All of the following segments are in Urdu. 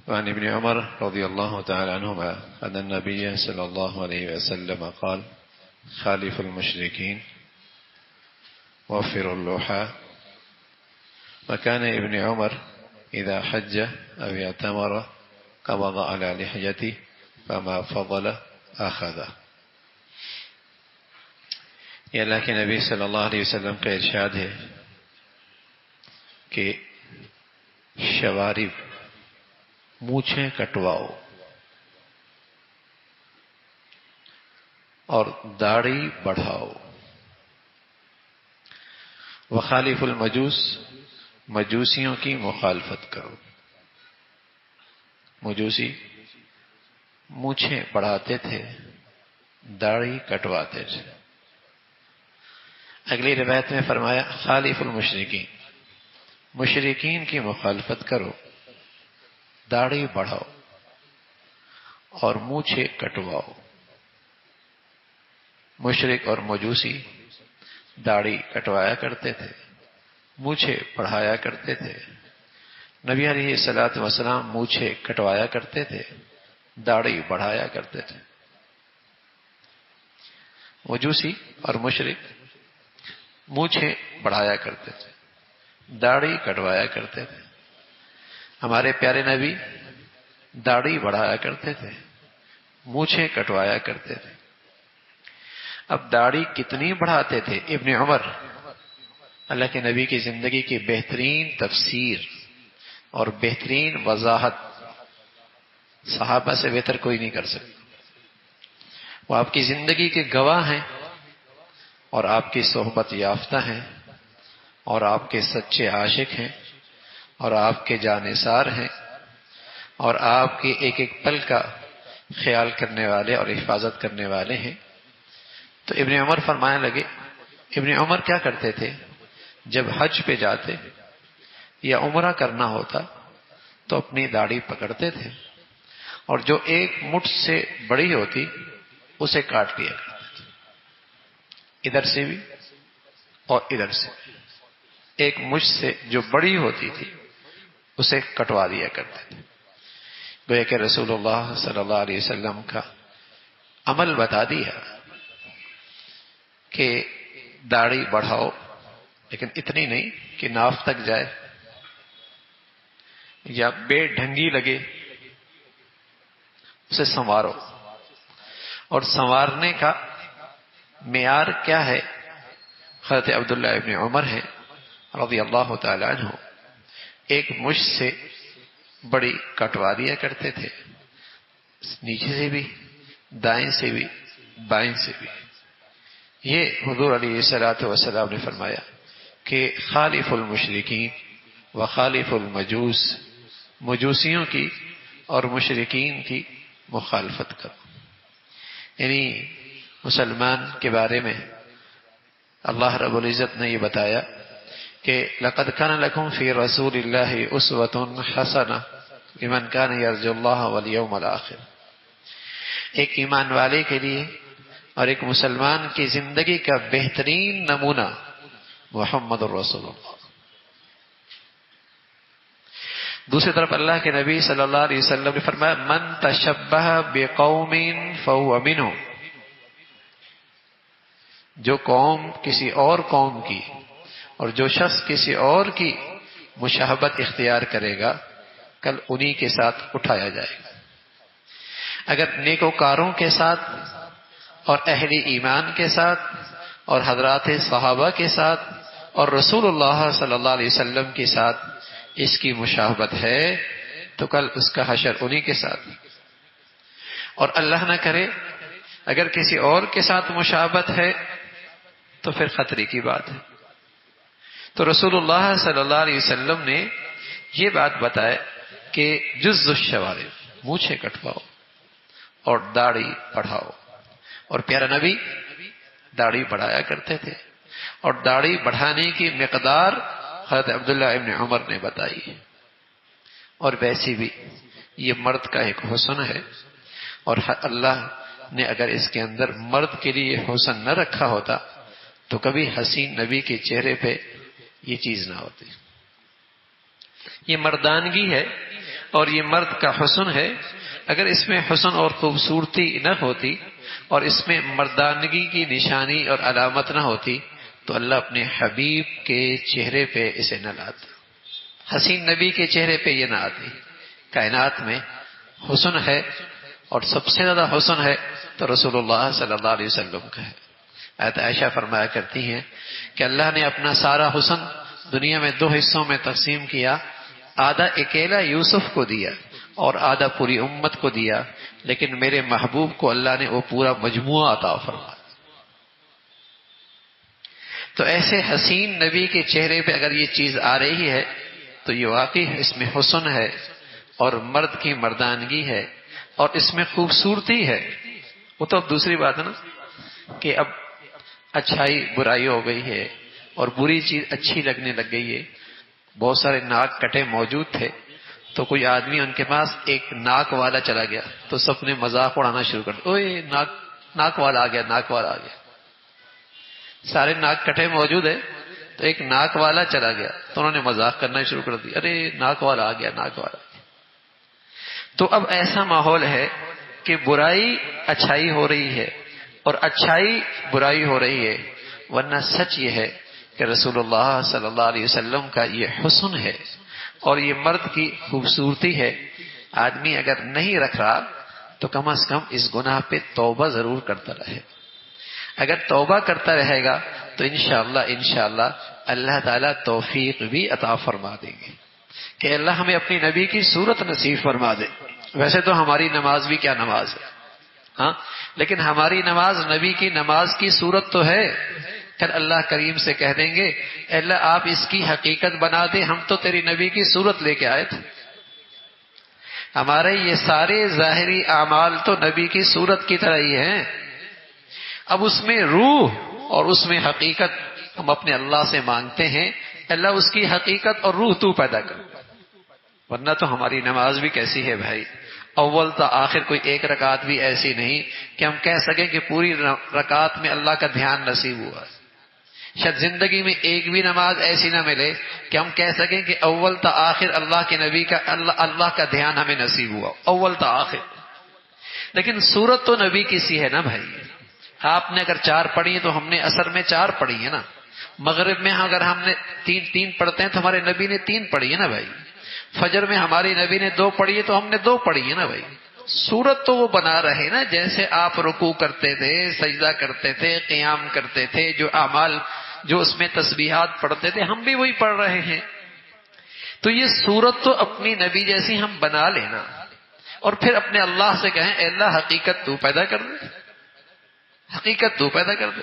وعن ابن عمر رضي الله تعالى عنهما أن النبي صلى الله عليه وسلم قال خالف المشركين وفروا اللحى. وكان ابن عمر إذا حج أو اعتمر قبض على لحيته فما فضل أخذه. یہ اللہ کے نبی صلی اللہ علیہ وسلم کا ارشاد ہے کہ شوارب مونچھیں کٹواؤ اور داڑھی بڑھاؤ. وخالف المجوس، مجوسیوں کی مخالفت کرو. مجوسی مونچھیں بڑھاتے تھے، داڑھی کٹواتے تھے. اگلی روایت میں فرمایا خالف المشرکین، مشرکین کی مخالفت کرو، داڑھی بڑھاؤ اور مونچھیں کٹواؤ. مشرک اور مجوسی داڑھی کٹوایا کرتے تھے، مونچھیں بڑھایا کرتے تھے. نبی علیہ الصلوۃ والسلام مونچھیں کٹوایا کرتے تھے، داڑھی بڑھایا کرتے تھے. مجوسی اور مشرک مونچھیں بڑھایا کرتے تھے، داڑھی کٹوایا کرتے تھے. ہمارے پیارے نبی داڑھی بڑھایا کرتے تھے، مونچھیں کٹوایا کرتے تھے. اب داڑھی کتنی بڑھاتے تھے؟ ابن عمر اللہ کے نبی کی زندگی کی بہترین تفسیر اور بہترین وضاحت صحابہ سے بہتر کوئی نہیں کر سکتا. وہ آپ کی زندگی کے گواہ ہیں اور آپ کی صحبت یافتہ ہیں اور آپ کے سچے عاشق ہیں اور آپ کے جانثار ہیں اور آپ کے ایک ایک پل کا خیال کرنے والے اور حفاظت کرنے والے ہیں. تو ابن عمر فرمانے لگے، ابن عمر کیا کرتے تھے؟ جب حج پہ جاتے یا عمرہ کرنا ہوتا تو اپنی داڑھی پکڑتے تھے اور جو ایک مٹھ سے بڑی ہوتی اسے کاٹ لیا کرتے تھے، ادھر سے بھی اور ادھر سے. ایک مٹھ سے جو بڑی ہوتی تھی اسے کٹوا دیا کرتے تھے. گویا کہ رسول اللہ صلی اللہ علیہ وسلم کا عمل بتا دیا کہ داڑھی بڑھاؤ، لیکن اتنی نہیں کہ ناف تک جائے یا بے ڈھنگی لگے، اسے سنوارو. اور سنوارنے کا معیار کیا ہے؟ حضرت عبداللہ ابن عمر ہے رضی اللہ تعالی عنہ، ایک مجھ سے بڑی کٹوا دیا کرتے تھے، نیچے سے بھی، دائیں سے بھی، بائیں سے بھی. یہ حضور علیہ الصلوۃ والسلام نے فرمایا کہ خالف المشرکین و خالف المجوس، مجوسیوں کی اور مشرکین کی مخالفت کرو. یعنی مسلمان کے بارے میں اللہ رب العزت نے یہ بتایا کہ لقد كان لكم في رسول الله اسوة حسنة لمن كان يرجو الله واليوم الآخر. ایک ایمان والے کے لیے اور ایک مسلمان کی زندگی کا بہترین نمونہ محمد الرسول اللہ. دوسری طرف اللہ کے نبی صلی اللہ علیہ وسلم نے فرمایا من تشبہ بقوم فهو منهم. جو قوم کسی اور قوم کی اور جو شخص کسی اور کی مشابہت اختیار کرے گا کل انہی کے ساتھ اٹھایا جائے گا. اگر نیکوکاروں کے ساتھ اور اہل ایمان کے ساتھ اور حضرات صحابہ کے ساتھ اور رسول اللہ صلی اللہ علیہ وسلم کے ساتھ اس کی مشابہت ہے تو کل اس کا حشر انہی کے ساتھ. اور اللہ نہ کرے اگر کسی اور کے ساتھ مشابہت ہے تو پھر خطرے کی بات ہے. تو رسول اللہ صلی اللہ علیہ وسلم نے یہ بات بتایا کہ جز الشوارب، مونچھیں کٹواؤ اور داڑھی بڑھاؤ. اور پیارا نبی داڑھی بڑھایا کرتے تھے اور داڑھی بڑھانے کی مقدار حضرت عبداللہ ابن عمر نے بتائی. اور ویسے بھی یہ مرد کا ایک حسن ہے اور اللہ نے اگر اس کے اندر مرد کے لیے حسن نہ رکھا ہوتا تو کبھی حسین نبی کے چہرے پہ یہ چیز نہ ہوتی. یہ مردانگی ہے اور یہ مرد کا حسن ہے. اگر اس میں حسن اور خوبصورتی نہ ہوتی اور اس میں مردانگی کی نشانی اور علامت نہ ہوتی تو اللہ اپنے حبیب کے چہرے پہ اسے نہ لاتا. حسین نبی کے چہرے پہ یہ نہ آتی. کائنات میں حسن ہے اور سب سے زیادہ حسن ہے تو رسول اللہ صلی اللہ علیہ وسلم کا ہے. حضرت عائشہ فرمایا کرتی ہیں کہ اللہ نے اپنا سارا حسن دنیا میں 2 حصوں میں تقسیم کیا. آدھا اکیلا یوسف کو دیا اور آدھا پوری امت کو دیا، لیکن میرے محبوب کو اللہ نے وہ پورا مجموعہ عطا فرمایا. تو ایسے حسین نبی کے چہرے پہ اگر یہ چیز آ رہی ہے تو یہ واقعی اس میں حسن ہے اور مرد کی مردانگی ہے اور اس میں خوبصورتی ہے. وہ تو اب دوسری بات ہے نا کہ اب اچھائی برائی ہو گئی ہے اور بری چیز اچھی لگنے لگ گئی ہے. بہت سارے ناک کٹے موجود تھے تو کوئی آدمی ان کے پاس ایک ناک والا چلا گیا تو سب نے مذاق اڑانا شروع کر دیا. اوے ناک والا آ گیا، ناک والا آ گیا. سارے ناک کٹے موجود ہے تو ایک ناک والا چلا گیا تو انہوں نے مذاق کرنا شروع کر دیا. ارے ناک والا آ گیا، ناک والا آ گیا. تو اب ایسا ماحول ہے کہ برائی اچھائی ہو رہی ہے اور اچھائی برائی ہو رہی ہے. ورنہ سچ یہ ہے کہ رسول اللہ صلی اللہ علیہ وسلم کا یہ حسن ہے اور یہ مرد کی خوبصورتی ہے. آدمی اگر نہیں رکھ رہا تو کم از کم اس گناہ پہ توبہ ضرور کرتا رہے. اگر توبہ کرتا رہے گا تو انشاءاللہ اللہ تعالیٰ توفیق بھی عطا فرما دیں گے کہ اللہ ہمیں اپنی نبی کی صورت نصیب فرما دے. ویسے تو ہماری نماز بھی کیا نماز ہے، ہاں، لیکن ہماری نماز نبی کی نماز کی صورت تو ہے. کل اللہ کریم سے کہہ دیں گے اے اللہ آپ اس کی حقیقت بنا دے، ہم تو تیری نبی کی صورت لے کے آئے تھے. ہمارے یہ سارے ظاہری اعمال تو نبی کی صورت کی طرح ہی ہیں. اب اس میں روح اور اس میں حقیقت ہم اپنے اللہ سے مانگتے ہیں اللہ اس کی حقیقت اور روح تو پیدا کر. ورنہ تو ہماری نماز بھی کیسی ہے بھائی، اول تا آخر کوئی ایک رکعت بھی ایسی نہیں کہ ہم کہہ سکیں کہ پوری رکعت میں اللہ کا دھیان نصیب ہوا. شاید زندگی میں ایک بھی نماز ایسی نہ ملے کہ ہم کہہ سکیں کہ اول تا آخر اللہ کے نبی کا اللہ کا دھیان ہمیں نصیب ہوا، اول تا آخر. لیکن صورت تو نبی کی سی ہے نا بھائی. آپ نے اگر 4 پڑھی تو ہم نے عصر میں 4 پڑھی ہے نا. مغرب میں اگر ہم نے 3 پڑھتے ہیں تو ہمارے نبی نے 3 پڑھی ہے نا بھائی. فجر میں ہماری نبی نے 2 پڑھی ہے تو ہم نے 2 پڑھی ہے نا بھائی. صورت تو وہ بنا رہے نا جیسے آپ رکوع کرتے تھے، سجدہ کرتے تھے، قیام کرتے تھے، جو اعمال جو اس میں تسبیحات پڑھتے تھے ہم بھی وہی پڑھ رہے ہیں. تو یہ صورت تو اپنی نبی جیسی ہم بنا لینا اور پھر اپنے اللہ سے کہیں اے اللہ حقیقت تو پیدا کر دے، حقیقت تو پیدا کر دے.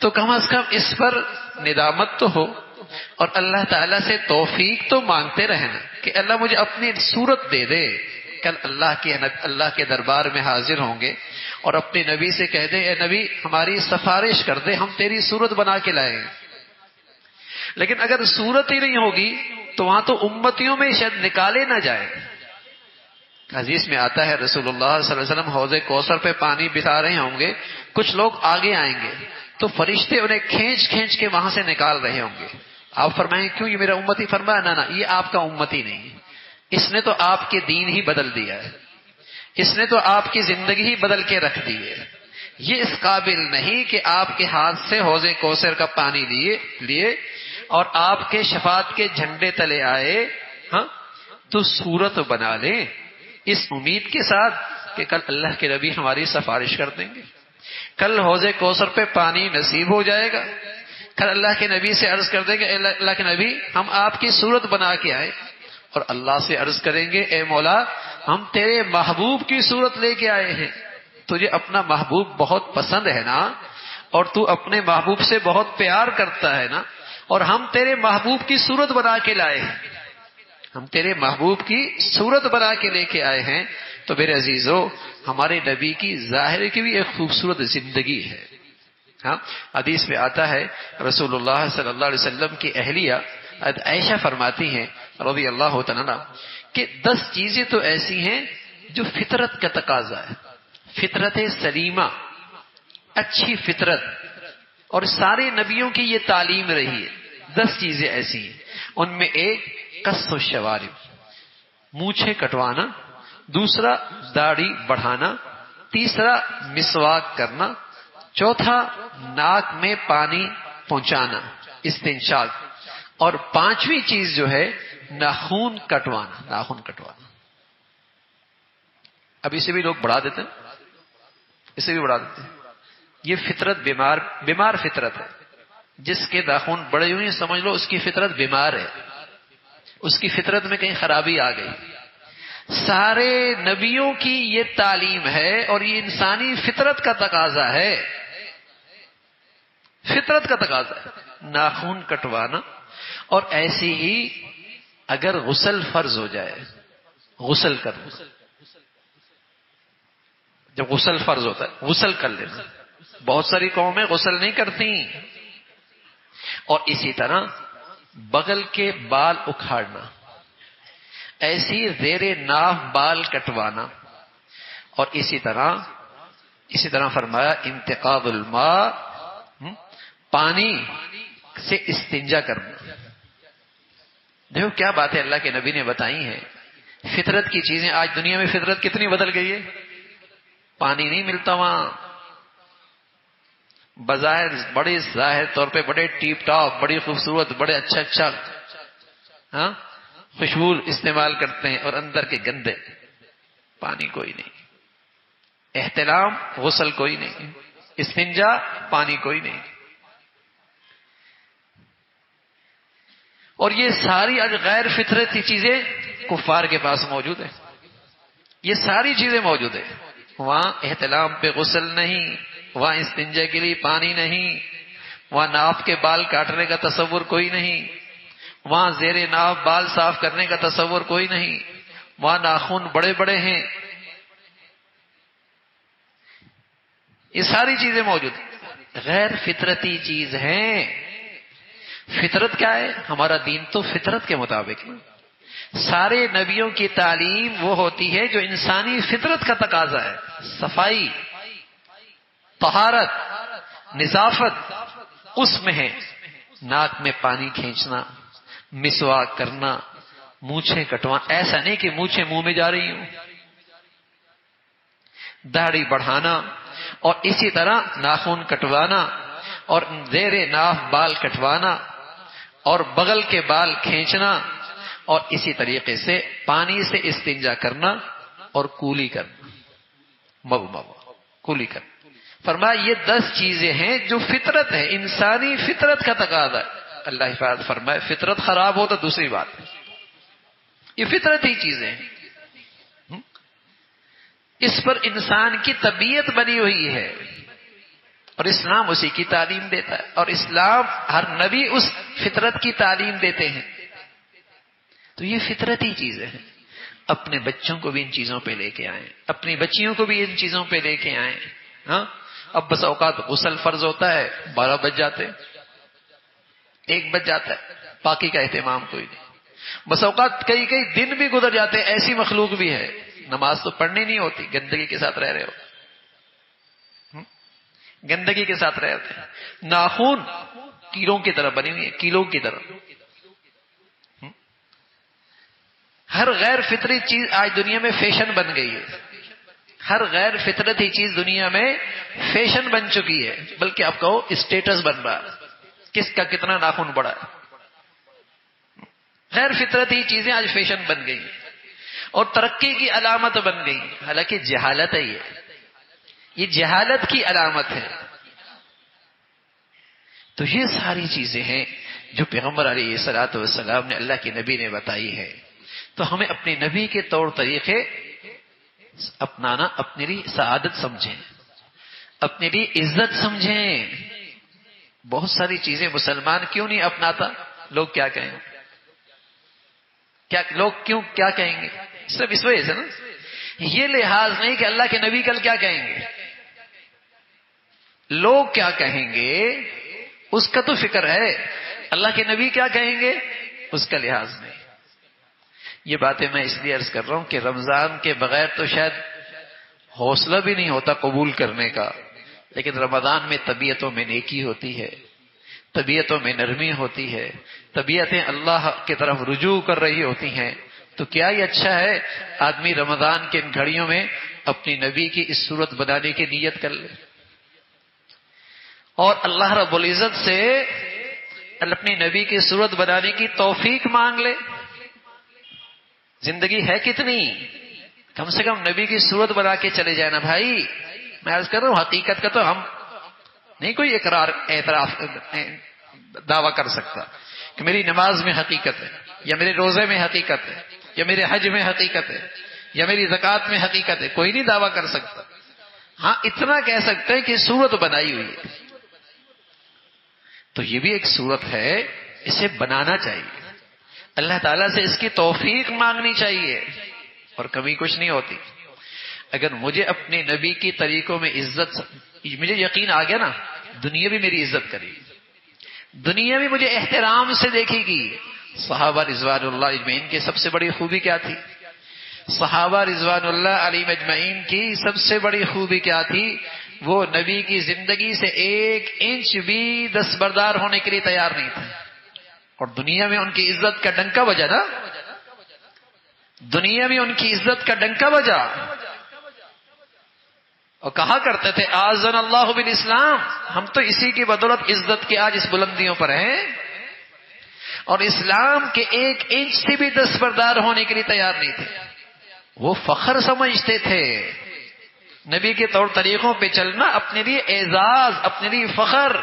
تو کم از کم اس پر ندامت تو ہو اور اللہ تعالیٰ سے توفیق تو مانگتے رہنا کہ اللہ مجھے اپنی صورت دے دے. کل اللہ کے دربار میں حاضر ہوں گے اور اپنے نبی سے کہہ دے اے نبی ہماری سفارش کر دے، ہم تیری صورت بنا کے لائیں. لیکن اگر صورت ہی نہیں ہوگی تو وہاں تو امتیوں میں شاید نکالے نہ جائے. حدیث میں آتا ہے رسول اللہ صلی اللہ علیہ وسلم حوض کوثر پہ پانی بٹھا رہے ہوں گے، کچھ لوگ آگے آئیں گے تو فرشتے انہیں کھینچ کھینچ کے وہاں سے نکال رہے ہوں گے. آپ فرمائیں کیوں یہ میرا امتی؟ فرمایا نہ یہ آپ کا امتی نہیں ہے، اس نے تو آپ کے دین ہی بدل دیا ہے، اس نے تو آپ کی زندگی ہی بدل کے رکھ دی ہے. یہ اس قابل نہیں کہ آپ کے ہاتھ سے حوض کوثر کا پانی لیے اور آپ کے شفاعت کے جھنڈے تلے آئے، ہاں تو صورت بنا لیں اس امید کے ساتھ کہ کل اللہ کے نبی ہماری سفارش کر دیں گے، کل حوض کوثر پہ پانی نصیب ہو جائے گا. کل اللہ کے نبی سے عرض کر دیں گے اللہ کے نبی ہم آپ کی صورت بنا کے آئے، اور اللہ سے عرض کریں گے اے مولا ہم تیرے محبوب کی صورت لے کے آئے ہیں. تجھے اپنا محبوب بہت پسند ہے نا اور تو اپنے محبوب سے بہت پیار کرتا ہے نا، اور ہم تیرے محبوب کی صورت بنا کے لائے ہیں، ہم تیرے محبوب کی صورت بنا کے لے کے آئے ہیں. تو میرے عزیزو ہمارے نبی کی ظاہر کی بھی ایک خوبصورت زندگی ہے. ہاں حدیث میں آتا ہے رسول اللہ صلی اللہ علیہ وسلم کی اہلیہ عائشہ فرماتی ہیں رضی اللہ تعالیٰ کہ 10 چیزیں تو ایسی ہیں جو فطرت کا تقاضا ہے، فطرت سلیمہ، اچھی فطرت، اور سارے نبیوں کی یہ تعلیم رہی ہے. 10 چیزیں ایسی ہیں، ان میں ایک قص الشوارب، مونچھیں کٹوانا، دوسرا داڑھی بڑھانا، تیسرا مسواک کرنا، چوتھا ناک میں پانی پہنچانا استنشاق، اور پانچویں چیز جو ہے ناخون کٹوانا، ناخون کٹوانا۔ اب اسے بھی لوگ بڑھا دیتے ہیں، اسے بھی بڑھا دیتے ہیں۔ یہ فطرت بیمار فطرت ہے۔ جس کے ناخون بڑے ہوئے سمجھ لو اس کی فطرت بیمار ہے، اس کی فطرت میں کہیں خرابی آ گئی۔ سارے نبیوں کی یہ تعلیم ہے اور یہ انسانی فطرت کا تقاضا ہے، فطرت کا تقاضا ہے ناخون کٹوانا۔ اور ایسی ہی اگر غسل فرض ہو جائے، غسل کرنا، جب غسل فرض ہوتا ہے غسل کر لینا۔ بہت ساری قومیں غسل نہیں کرتی۔ اور اسی طرح بغل کے بال اکھاڑنا، ایسی زیر ناف بال کٹوانا، اور اسی طرح فرمایا انتقاض الماء، پانی سے استنجا کرنا۔ دیکھو کیا بات ہے اللہ کے نبی نے بتائی ہے، فطرت کی چیزیں۔ آج دنیا میں فطرت کتنی بدل گئی ہے، پانی نہیں ملتا وہاں، بظاہر بڑے ظاہر طور پہ بڑے ٹیپ ٹاپ، بڑی خوبصورت، بڑے اچھا خوشبو استعمال کرتے ہیں، اور اندر کے گندے، پانی کوئی نہیں، احتلام غسل کوئی نہیں، استنجا پانی کوئی نہیں۔ اور یہ ساری غیر فطرتی چیزیں کفار کے پاس موجود ہیں، یہ ساری چیزیں موجود ہیں۔ وہاں احتلام پہ غسل نہیں، وہاں استنجا کے لیے پانی نہیں، وہاں ناف کے بال کاٹنے کا تصور کوئی نہیں، وہاں زیر ناف بال صاف کرنے کا تصور کوئی نہیں، وہاں ناخن بڑے بڑے ہیں۔ یہ ساری چیزیں موجود ہیں، غیر فطرتی چیز ہیں۔ فطرت کیا ہے؟ ہمارا دین تو فطرت کے مطابق ہے۔ سارے نبیوں کی تعلیم وہ ہوتی ہے جو انسانی فطرت کا تقاضا ہے، صفائی، طہارت، نظافت اس میں ہے۔ ناک میں پانی کھینچنا، مسواک کرنا، مونچھیں کٹوانا، ایسا نہیں کہ مونچھیں منہ میں جا رہی ہوں، داڑھی بڑھانا، اور اسی طرح ناخن کٹوانا، اور زیر ناف بال کٹوانا، اور بغل کے بال کھینچنا، اور اسی طریقے سے پانی سے استنجا کرنا، اور کولی کرنا، کولی کرنا۔ فرمایا یہ 10 چیزیں ہیں جو فطرت ہے، انسانی فطرت کا تقاضا ہے۔ اللہ حفاظت فرمائے، فطرت خراب ہو تو دوسری بات ہے، یہ فطرتی چیزیں ہیں، اس پر انسان کی طبیعت بنی ہوئی ہے، اور اسلام اسی کی تعلیم دیتا ہے، اور اسلام ہر نبی اس فطرت کی تعلیم دیتے ہیں۔ تو یہ فطرتی چیزیں ہیں۔ اپنے بچوں کو بھی ان چیزوں پہ لے کے آئیں، اپنی بچیوں کو بھی ان چیزوں پہ لے کے آئیں۔ ہاں، اب بس اوقات غسل فرض ہوتا ہے 12 بج جاتے، 1 بج جاتا ہے، باقی کا اہتمام کوئی نہیں۔ بس اوقات کئی دن بھی گزر جاتے ہیں، ایسی مخلوق بھی ہے نماز تو پڑھنی نہیں ہوتی، گندگی کے ساتھ رہ رہے ہو، گندگی کے ساتھ رہتے ہیں۔ ناخن کیلوں کی طرح بنی ہوئی ہے، کیلوں کی طرح۔ ہر غیر فطری چیز آج دنیا میں فیشن بن گئی ہے، ہر غیر فطرتی چیز دنیا میں فیشن بن چکی ہے، بلکہ آپ کہو اسٹیٹس بن رہا ہے، کس کا کتنا ناخن بڑا ہے۔ غیر فطرتی چیزیں آج فیشن بن گئی اور ترقی کی علامت بن گئی، حالانکہ جہالت ہے، یہ جہالت کی علامت ہے۔ تو یہ ساری چیزیں ہیں جو پیغمبر علیہ الصلوۃ والسلام نے، اللہ کے نبی نے بتائی ہے۔ تو ہمیں اپنے نبی کے طور طریقے اپنانا اپنے لیے سعادت سمجھیں، اپنے لیے عزت سمجھیں۔ بہت ساری چیزیں مسلمان کیوں نہیں اپناتا؟ لوگ کیا کہیں گے، کیا کہیں گے؟ صرف اس وجہ سے نا، یہ لحاظ نہیں کہ اللہ کے نبی کل کیا کہیں گے، لوگ کیا کہیں گے اس کا تو فکر ہے، اللہ کے نبی کیا کہیں گے اس کا لحاظ نہیں۔ یہ باتیں میں اس لیے عرض کر رہا ہوں کہ رمضان کے بغیر تو شاید حوصلہ بھی نہیں ہوتا قبول کرنے کا، لیکن رمضان میں طبیعتوں میں نیکی ہوتی ہے، طبیعتوں میں نرمی ہوتی ہے، طبیعتیں اللہ کی طرف رجوع کر رہی ہوتی ہیں، تو کیا ہی اچھا ہے آدمی رمضان کے ان گھڑیوں میں اپنی نبی کی اس صورت بنانے کی نیت کر لے اور اللہ رب العزت سے اپنی نبی کی صورت بنانے کی توفیق مانگ لے. زندگی ہے کتنی، کم سے کم نبی کی صورت بنا کے چلے جائے نا بھائی. میں عرض کر رہا ہوں حقیقت کا تو ہم نہیں کوئی اقرار اعتراف دعویٰ کر سکتا کہ میری نماز میں حقیقت ہے، یا میرے روزے میں حقیقت ہے، یا میرے حج میں حقیقت ہے، یا میری زکوٰۃ میں حقیقت ہے. کوئی نہیں دعویٰ کر سکتا. ہاں اتنا کہہ سکتے ہیں کہ صورت بنائی ہوئی ہے. تو یہ بھی ایک صورت ہے، اسے بنانا چاہیے. اللہ تعالیٰ سے اس کی توفیق مانگنی چاہیے اور کمی کچھ نہیں ہوتی. اگر مجھے اپنے نبی کی طریقوں میں عزت، مجھے یقین آ گیا نا، دنیا بھی میری عزت کرے گی، دنیا بھی مجھے احترام سے دیکھے گی. صحابہ رضوان اللہ اجمعین کی سب سے بڑی خوبی کیا تھی؟ صحابہ رضوان اللہ علیہم اجمعین کی سب سے بڑی خوبی کیا تھی؟ وہ نبی کی زندگی سے 1 انچ بھی دستبردار ہونے کے لیے تیار نہیں تھے. اور دنیا میں ان کی عزت کا ڈنکا بجا نا، دنیا میں ان کی عزت کا ڈنکا بجا اور کہا کرتے تھے اعزنا اللہ بالاسلام، ہم تو اسی کی بدولت عزت کے آج اس بلندیوں پر ہیں. اور اسلام کے 1 انچ سے بھی دستبردار ہونے کے لیے تیار نہیں تھے. وہ فخر سمجھتے تھے. نبی کے طور طریقوں پہ چلنا اپنے لیے اعزاز، اپنے لیے فخر.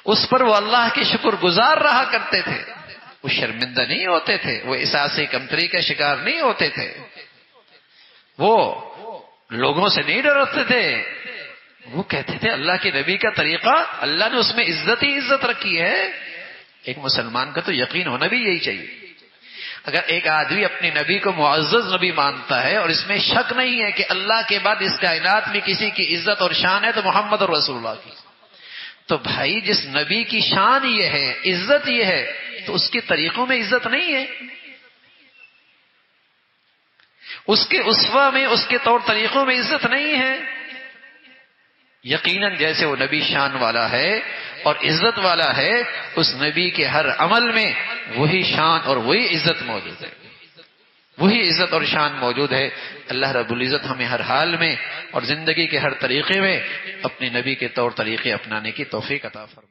اس پر وہ اللہ کے شکر گزار رہا کرتے تھے. وہ شرمندہ نہیں ہوتے تھے، وہ احساس کمتری کا شکار نہیں ہوتے تھے، وہ لوگوں سے نہیں ڈرتے تھے. وہ کہتے تھے اللہ کے نبی کا طریقہ، اللہ نے اس میں عزت ہی عزت رکھی ہے. ایک مسلمان کا تو یقین ہونا بھی یہی چاہیے. اگر ایک آدمی اپنے نبی کو معزز نبی مانتا ہے اور اس میں شک نہیں ہے کہ اللہ کے بعد اس کائنات میں کسی کی عزت اور شان ہے تو محمد رسول اللہ کی، تو بھائی جس نبی کی شان یہ ہے، عزت یہ ہے، تو اس کے طریقوں میں عزت نہیں ہے، اس کے اسوہ میں، اس کے طور طریقوں میں عزت نہیں ہے. یقیناً جیسے وہ نبی شان والا ہے اور عزت والا ہے، اس نبی کے ہر عمل میں وہی شان اور وہی عزت موجود ہے، وہی عزت اور شان موجود ہے. اللہ رب العزت ہمیں ہر حال میں اور زندگی کے ہر طریقے میں اپنے نبی کے طور طریقے اپنانے کی توفیق عطا فرمائے.